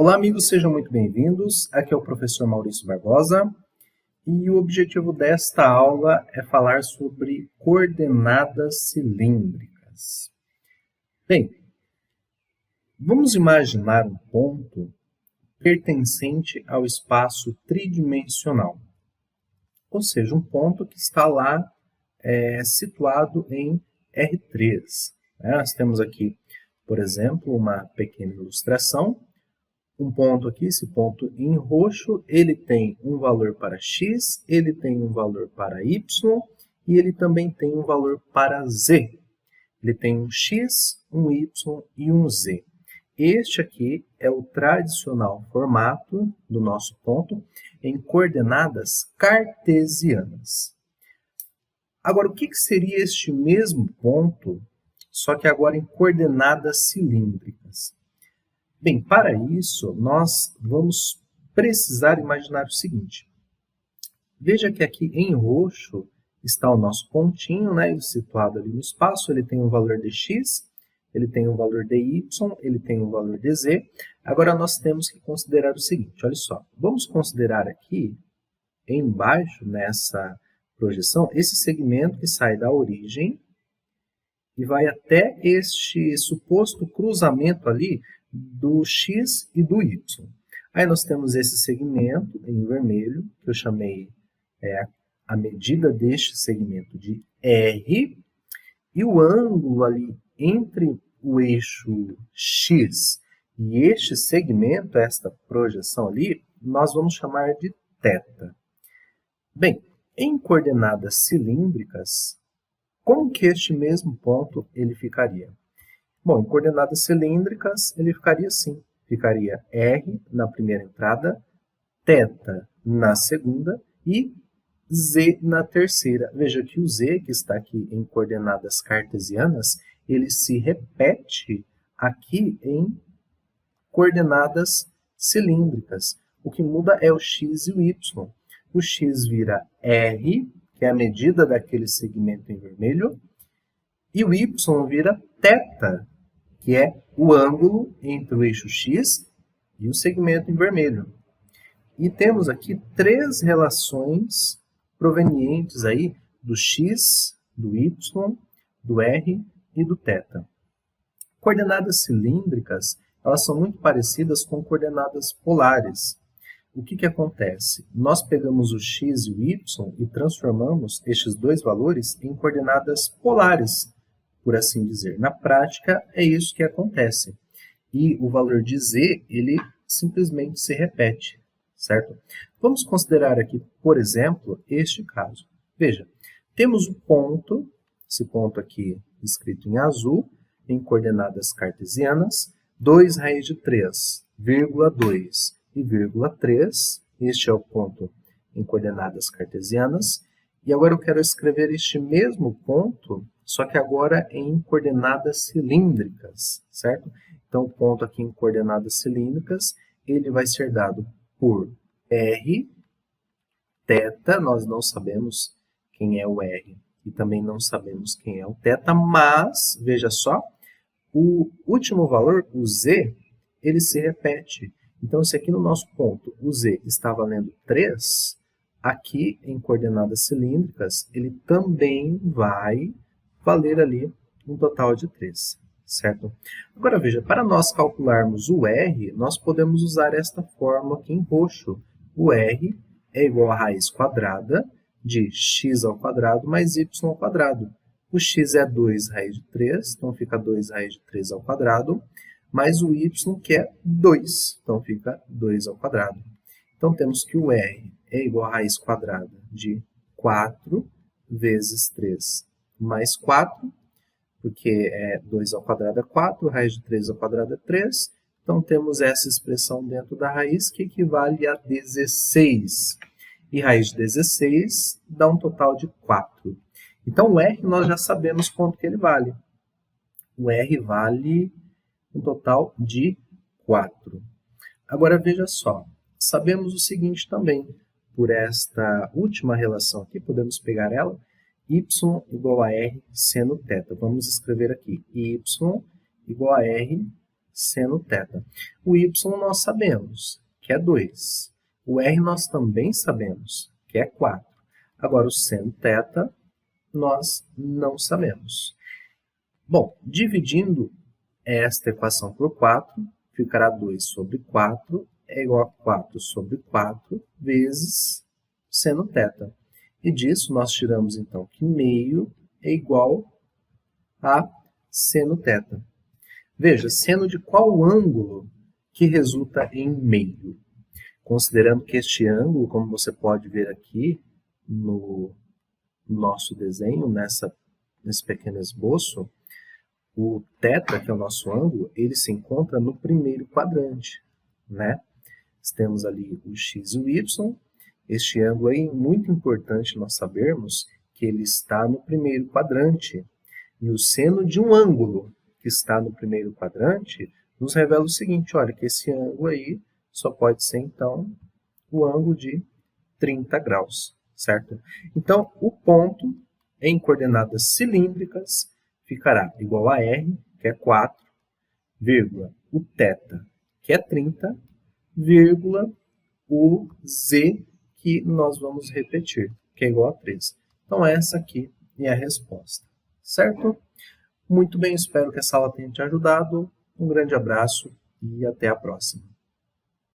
Olá, amigos, sejam muito bem-vindos. Aqui é o professor Maurício Barbosa e o objetivo desta aula é falar sobre coordenadas cilíndricas. Bem, vamos imaginar um ponto pertencente ao espaço tridimensional, ou seja, um ponto que está lá situado em R3. Nós temos aqui, por exemplo, uma pequena ilustração. Um ponto aqui, esse ponto em roxo, ele tem um valor para x, ele tem um valor para y e ele também tem um valor para z. Ele tem um x, um y e um z. Este aqui é o tradicional formato do nosso ponto em coordenadas cartesianas. Agora, o que seria este mesmo ponto, só que agora em coordenadas cilíndricas? Bem, para isso, nós vamos precisar imaginar o seguinte. Veja que aqui em roxo está o nosso pontinho, né, situado ali no espaço. Ele tem um valor de x, ele tem um valor de y, ele tem um valor de z. Agora, nós temos que considerar o seguinte, olha só. Vamos considerar aqui, embaixo, nessa projeção, esse segmento que sai da origem e vai até este suposto cruzamento ali do x e do y. Aí nós temos esse segmento em vermelho, que eu chamei a medida deste segmento de R, e o ângulo ali entre o eixo x e este segmento, esta projeção ali, nós vamos chamar de θ. Bem, em coordenadas cilíndricas, como que este mesmo ponto ele ficaria? Bom, em coordenadas cilíndricas, ele ficaria assim. Ficaria R na primeira entrada, θ na segunda e Z na terceira. Veja que o Z, que está aqui em coordenadas cartesianas, ele se repete aqui em coordenadas cilíndricas. O que muda é o x e o y. O x vira R, que é a medida daquele segmento em vermelho, e o y vira θ, que é o ângulo entre o eixo x e o segmento em vermelho. E temos aqui três relações provenientes aí do x, do y, do r e do θ. Coordenadas cilíndricas, elas são muito parecidas com coordenadas polares. O que acontece? Nós pegamos o x e o y e transformamos estes dois valores em coordenadas polares, por assim dizer. Na prática, é isso que acontece. E o valor de z, ele simplesmente se repete, certo? Vamos considerar aqui, por exemplo, este caso. Veja, temos o ponto, esse ponto aqui escrito em azul, em coordenadas cartesianas, 2 raiz de 3, vírgula 2 e vírgula 3. Este é o ponto em coordenadas cartesianas. E agora eu quero escrever este mesmo ponto, só que agora em coordenadas cilíndricas, certo? Então, o ponto aqui em coordenadas cilíndricas, ele vai ser dado por R, θ, nós não sabemos quem é o R e também não sabemos quem é o θ, mas, veja só, o último valor, o z, ele se repete. Então, se aqui no nosso ponto o z está valendo 3, aqui em coordenadas cilíndricas, ele também vai valer ali um total de 3, certo? Agora veja, para nós calcularmos o r, nós podemos usar esta fórmula aqui em roxo. O r é igual a raiz quadrada de x ao quadrado mais y ao quadrado. O x é 2 raiz de 3, então fica 2 raiz de 3 ao quadrado, mais o y, que é 2, então fica 2 ao quadrado. Então temos que o r é igual a raiz quadrada de 4 vezes 3 mais 4, porque 2 ao quadrado é 4, raiz de 3 ao quadrado é 3. Então, temos essa expressão dentro da raiz que equivale a 16. E raiz de 16 dá um total de 4. Então, o R nós já sabemos quanto que ele vale. O R vale um total de 4. Agora, veja só. Sabemos o seguinte também. Por esta última relação aqui, podemos pegar ela, y igual a r seno θ. Vamos escrever aqui y igual a r seno θ. O y nós sabemos, que é 2. O r nós também sabemos, que é 4. Agora, o seno θ nós não sabemos. Bom, dividindo esta equação por 4, ficará 2 sobre 4 é igual a 4 sobre 4 vezes seno θ. E disso nós tiramos, então, que meio é igual a seno θ. Veja, seno de qual ângulo que resulta em meio? Considerando que este ângulo, como você pode ver aqui no nosso desenho, nesse pequeno esboço, o θ, que é o nosso ângulo, ele se encontra no primeiro quadrante, né? Temos ali o x e o y. Este ângulo é muito importante nós sabermos que ele está no primeiro quadrante. E o seno de um ângulo que está no primeiro quadrante nos revela o seguinte, olha, que esse ângulo aí só pode ser, então, o ângulo de 30 graus, certo? Então, o ponto em coordenadas cilíndricas ficará igual a r, que é 4, vírgula, o θ, que é 30, vírgula, o z, que nós vamos repetir, que é igual a 3. Então, essa aqui é a resposta, certo? Muito bem, espero que essa aula tenha te ajudado. Um grande abraço e até a próxima.